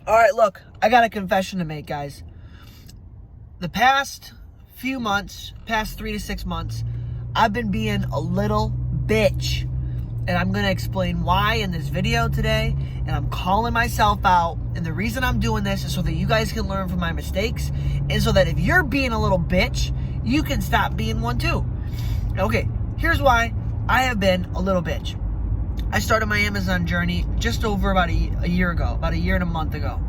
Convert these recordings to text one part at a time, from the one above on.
All right, look, I got a confession to make, guys. The past few months, past 3 to 6 months, I've been being a little bitch. And I'm going to explain why in this video today. And I'm calling myself out. And the reason I'm doing this is so that you guys can learn from my mistakes. And so that if you're being a little bitch, you can stop being one too. Okay, here's why I have been a little bitch. I started my Amazon journey just over about a year ago, about a year and a month ago.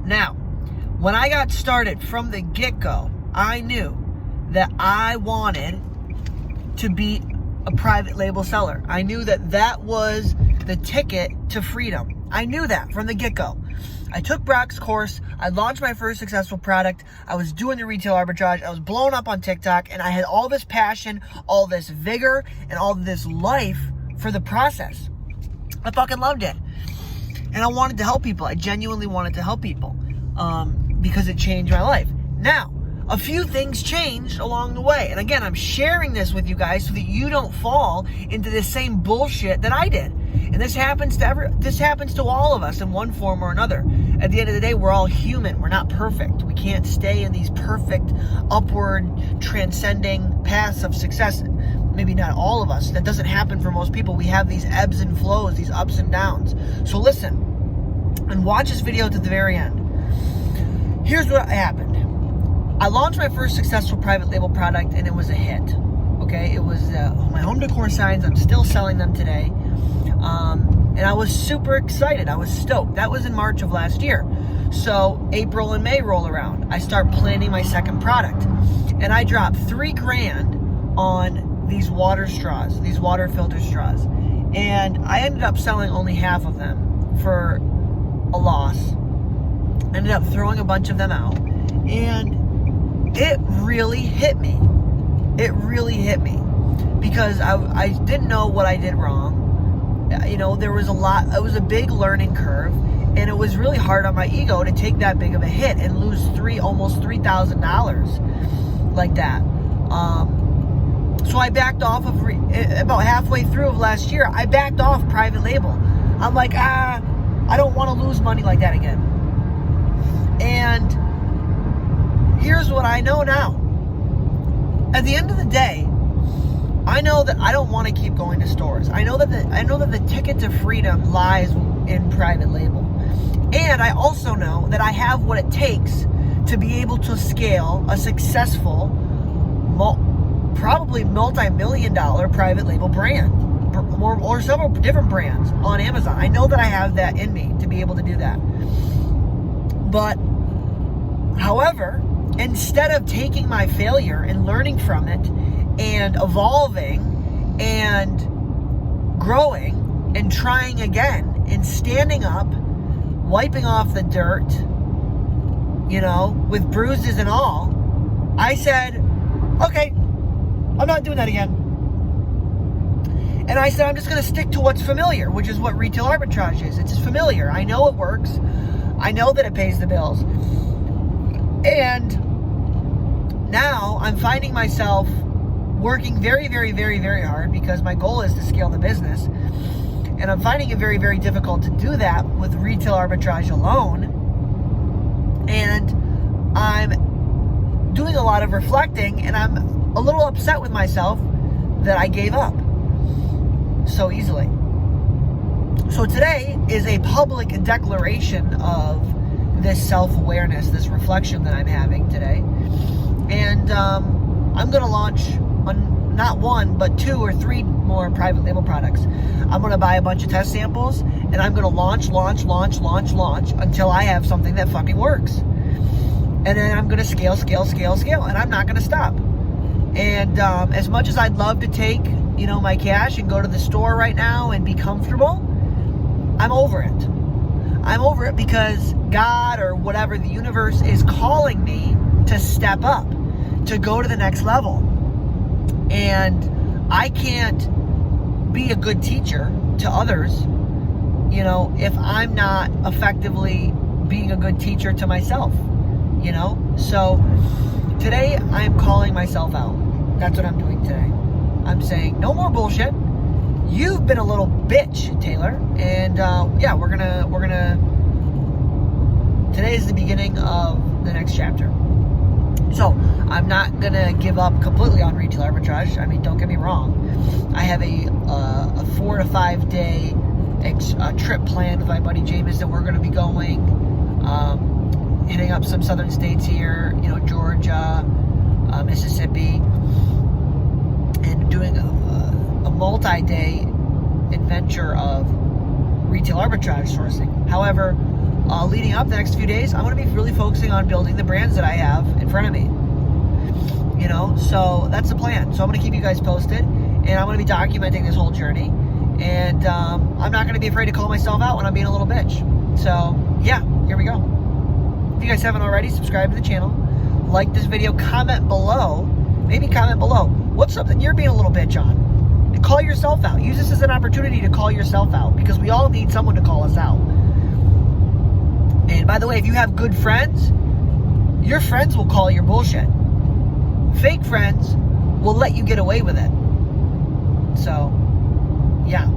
Now, when I got started from the get-go, I knew that I wanted to be a private label seller. I knew that that was the ticket to freedom. I knew that from the get-go. I took Brock's course. I launched my first successful product. I was doing the retail arbitrage. I was blowing up on TikTok, and I had all this passion, all this vigor, and all this life for the process. I fucking loved it. And I wanted to help people. I genuinely wanted to help people because it changed my life. Now, a few things changed along the way. And again, I'm sharing this with you guys so that you don't fall into the same bullshit that I did. And this happens to all of us in one form or another. At the end of the day, we're all human. We're not perfect. We can't stay in these perfect, upward, transcending paths of success. Maybe not all of us. That doesn't happen for most people. We have these ebbs and flows, these ups and downs. So listen and watch this video to the very end. Here's what happened. I launched my first successful private label product, and it was a hit. Okay, it was my home decor signs. I'm still selling them today. And I was super excited. I was stoked. That was in March of last year. So April and May roll around. I start planning my second product. And I dropped $3,000 on these water straws, these water filter straws. And I ended up selling only half of them for a loss. Ended up throwing a bunch of them out. And it really hit me. It really hit me. Because I didn't know what I did wrong. You know, there was a lot, it was a big learning curve, and it was really hard on my ego to take that big of a hit and lose almost $3,000 like that. So I backed off of, about halfway through of last year, I backed off private label. I'm like, I don't want to lose money like that again. And here's what I know now. At the end of the day, I know that I don't want to keep going to stores. I know that the ticket to freedom lies in private label. And I also know that I have what it takes to be able to scale a successful, probably multi-million-dollar private label brand or several different brands on Amazon. I know that I have that in me to be able to do that. But, however, instead of taking my failure and learning from it and evolving and growing and trying again and standing up, wiping off the dirt, you know, with bruises and all, I said, okay, I'm not doing that again. And I said, I'm just going to stick to what's familiar, which is what retail arbitrage is. It's familiar. I know it works. I know that it pays the bills. And now I'm finding myself working very, very, very, very hard because my goal is to scale the business. And I'm finding it very, very difficult to do that with retail arbitrage alone. And I'm doing a lot of reflecting, and I'm a little upset with myself that I gave up so easily. So today is a public declaration of this self-awareness, this reflection that I'm having today. And I'm going to launch not one, but 2 or 3 more private label products. I'm going to buy a bunch of test samples, and I'm going to launch until I have something that fucking works. And then I'm going to scale, and I'm not going to stop. And as much as I'd love to take, you know, my cash and go to the store right now and be comfortable, I'm over it. I'm over it because God or whatever, the universe, is calling me to step up, to go to the next level. And I can't be a good teacher to others, you know, if I'm not effectively being a good teacher to myself, you know? So today I'm calling myself out. That's what I'm doing today. I'm saying no more bullshit. You've been a little bitch, Taylor. And yeah, we're gonna today is the beginning of the next chapter. So I'm not gonna give up completely on retail arbitrage. I mean, don't get me wrong. I have a 4 to 5 day trip planned with my buddy James that we're gonna be going, hitting up some southern states here, Georgia, Mississippi, and doing a multi-day adventure of retail arbitrage sourcing. However, leading up the next few days, I'm going to be really focusing on building the brands that I have in front of me. So that's the plan. So I'm going to keep you guys posted, and I'm going to be documenting this whole journey. And I'm not going to be afraid to call myself out when I'm being a little bitch. So yeah, here we go. If you guys haven't already, subscribe to the channel, like this video, comment below. Maybe comment below what's something you're being a little bitch on, and call yourself out. Use this as an opportunity to call yourself out, because we all need someone to call us out. And by the way, if you have good friends, your friends will call your bullshit. Fake friends will let you get away with it. So, yeah.